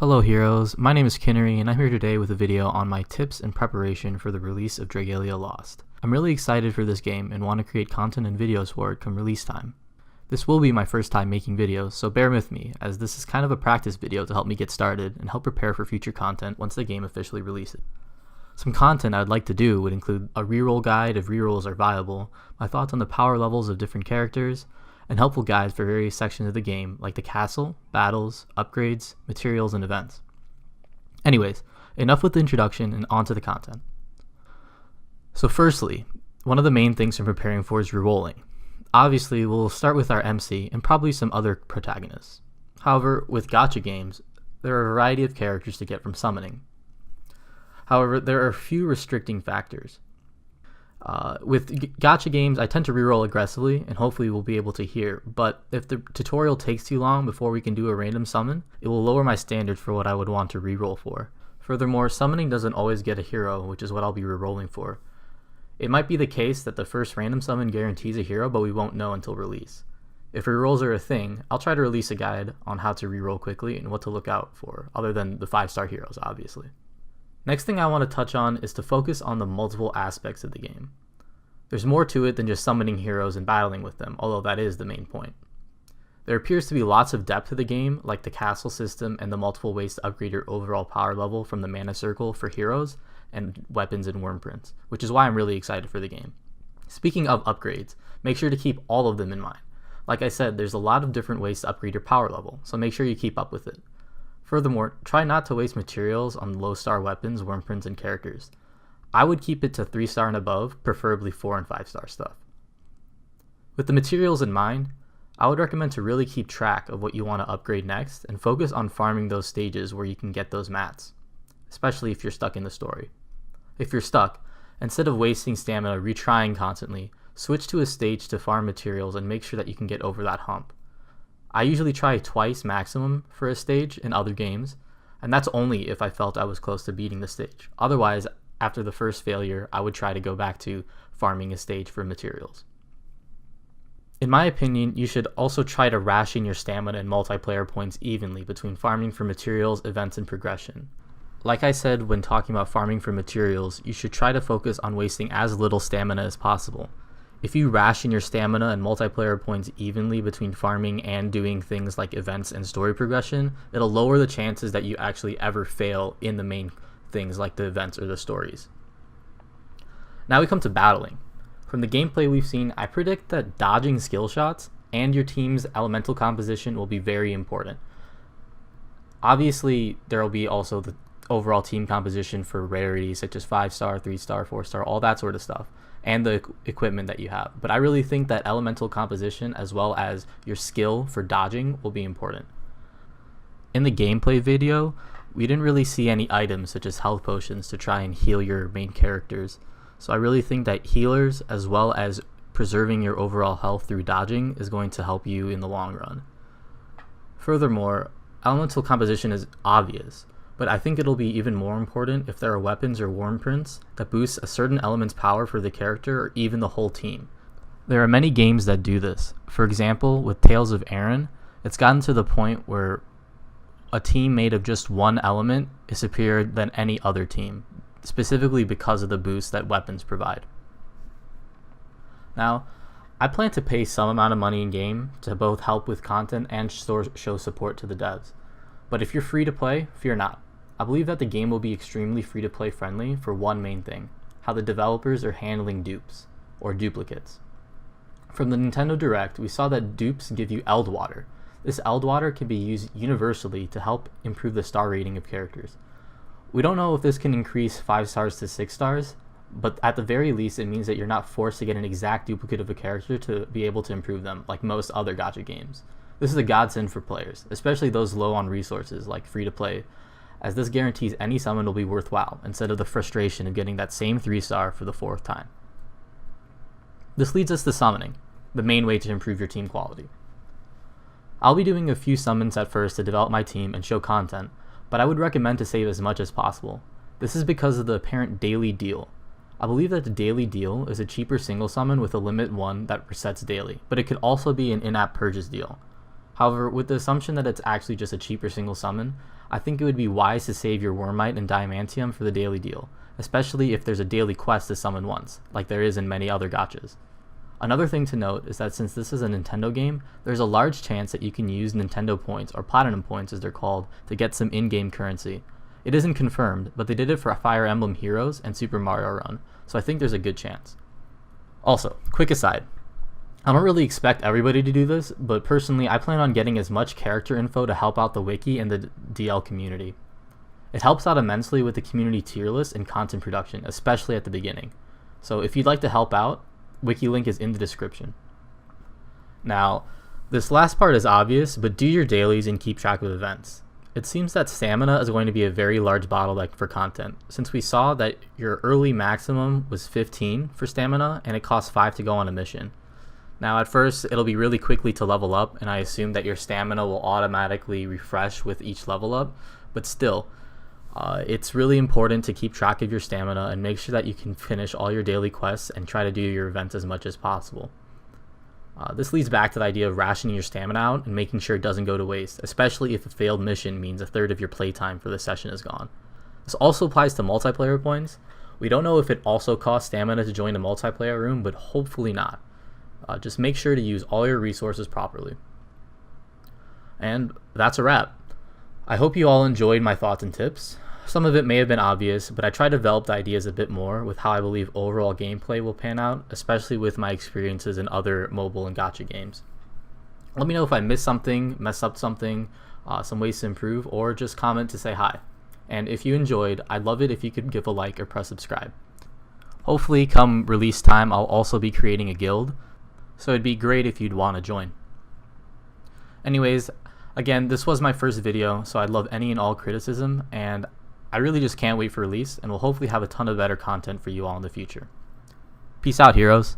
Hello heroes, my name is Kinnery and I'm here today with a video on my tips and preparation for the release of Dragalia Lost. I'm really excited for this game and want to create content and videos for it come release time. This will be my first time making videos, so bear with me, as this is kind of a practice video to help me get started and help prepare for future content once the game officially releases. Some content I'd like to do would include a reroll guide if rerolls are viable, my thoughts on the power levels of different characters, and helpful guides for various sections of the game like the castle, battles, upgrades, materials, and events. Anyways, enough with the introduction and on to the content. So firstly, one of the main things I'm preparing for is rerolling. Obviously, we'll start with our MC and probably some other protagonists. However, with gacha games, there are a variety of characters to get from summoning. However, there are a few restricting factors. With gacha games, I tend to reroll aggressively, and hopefully we'll be able to hear, but if the tutorial takes too long before we can do a random summon, it will lower my standard for what I would want to reroll for. Furthermore, summoning doesn't always get a hero, which is what I'll be rerolling for. It might be the case that the first random summon guarantees a hero, but we won't know until release. If rerolls are a thing, I'll try to release a guide on how to reroll quickly and what to look out for, other than the 5-star heroes, obviously. Next thing I want to touch on is to focus on the multiple aspects of the game. There's more to it than just summoning heroes and battling with them, although that is the main point. There appears to be lots of depth to the game, like the castle system and the multiple ways to upgrade your overall power level from the mana circle for heroes and weapons and worm prints, which is why I'm really excited for the game. Speaking of upgrades, make sure to keep all of them in mind. Like I said, there's a lot of different ways to upgrade your power level, so make sure you keep up with it. Furthermore, try not to waste materials on low-star weapons, worm prints, and characters. I would keep it to 3-star and above, preferably 4 and 5-star stuff. With the materials in mind, I would recommend to really keep track of what you want to upgrade next and focus on farming those stages where you can get those mats, especially if you're stuck in the story. If you're stuck, instead of wasting stamina retrying constantly, switch to a stage to farm materials and make sure that you can get over that hump. I usually try twice maximum for a stage in other games, and that's only if I felt I was close to beating the stage. Otherwise, after the first failure, I would try to go back to farming a stage for materials. In my opinion, you should also try to ration your stamina and multiplayer points evenly between farming for materials, events, and progression. Like I said when talking about farming for materials, you should try to focus on wasting as little stamina as possible. If you ration your stamina and multiplayer points evenly between farming and doing things like events and story progression, it'll lower the chances that you actually ever fail in the main things like the events or the stories. Now we come to battling. From the gameplay we've seen, I predict that dodging skill shots and your team's elemental composition will be very important. Obviously, there will be also the overall team composition for rarities such as 5-star, 3-star, 4-star, all that sort of stuff, and the equipment that you have. But I really think that elemental composition as well as your skill for dodging will be important. In the gameplay video, we didn't really see any items such as health potions to try and heal your main characters. So I really think that healers as well as preserving your overall health through dodging is going to help you in the long run. Furthermore, elemental composition is obvious, but I think it'll be even more important if there are weapons or worm prints that boost a certain element's power for the character or even the whole team. There are many games that do this. For example, with Tales of Aeron, it's gotten to the point where a team made of just one element is superior than any other team, specifically because of the boost that weapons provide. Now, I plan to pay some amount of money in game to both help with content and show support to the devs. But if you're free to play, fear not. I believe that the game will be extremely free to play friendly for one main thing: how the developers are handling dupes, or duplicates. From the Nintendo Direct, we saw that dupes give you Eld Water. This Eld Water can be used universally to help improve the star rating of characters. We don't know if this can increase 5 stars to 6 stars, but at the very least it means that you're not forced to get an exact duplicate of a character to be able to improve them, like most other gacha games. This is a godsend for players, especially those low on resources like free to play, as this guarantees any summon will be worthwhile instead of the frustration of getting that same 3-star for the 4th time. This leads us to summoning, the main way to improve your team quality. I'll be doing a few summons at first to develop my team and show content, but I would recommend to save as much as possible. This is because of the apparent daily deal. I believe that the daily deal is a cheaper single summon with a limit 1 that resets daily, but it could also be an in-app purchase deal. However, with the assumption that it's actually just a cheaper single summon, I think it would be wise to save your Wormite and Diamantium for the daily deal, especially if there's a daily quest to summon once, like there is in many other gachas. Another thing to note is that since this is a Nintendo game, there's a large chance that you can use Nintendo points, or Platinum points as they're called, to get some in-game currency. It isn't confirmed, but they did it for Fire Emblem Heroes and Super Mario Run, so I think there's a good chance. Also, quick aside, I don't really expect everybody to do this, but personally I plan on getting as much character info to help out the wiki and the DL community. It helps out immensely with the community tier list and content production, especially at the beginning. So if you'd like to help out, wiki link is in the description. Now, this last part is obvious, but do your dailies and keep track of events. It seems that stamina is going to be a very large bottleneck for content, since we saw that your early maximum was 15 for stamina and it costs 5 to go on a mission. Now at first it'll be really quickly to level up, and I assume that your stamina will automatically refresh with each level up, but still, it's really important to keep track of your stamina and make sure that you can finish all your daily quests and try to do your events as much as possible. This leads back to the idea of rationing your stamina out and making sure it doesn't go to waste, especially if a failed mission means a third of your playtime for the session is gone. This also applies to multiplayer points. We don't know if it also costs stamina to join a multiplayer room, but hopefully not. Just make sure to use all your resources properly. And that's a wrap. I hope you all enjoyed my thoughts and tips. Some of it may have been obvious, but I tried to develop the ideas a bit more with how I believe overall gameplay will pan out, especially with my experiences in other mobile and gacha games. Let me know if I missed something, messed up something, some ways to improve, or just comment to say hi. And if you enjoyed, I'd love it if you could give a like or press subscribe. Hopefully come release time I'll also be creating a guild, so it'd be great if you'd want to join. Anyways, again, this was my first video, so I'd love any and all criticism, and I really just can't wait for release, and we'll hopefully have a ton of better content for you all in the future. Peace out, heroes.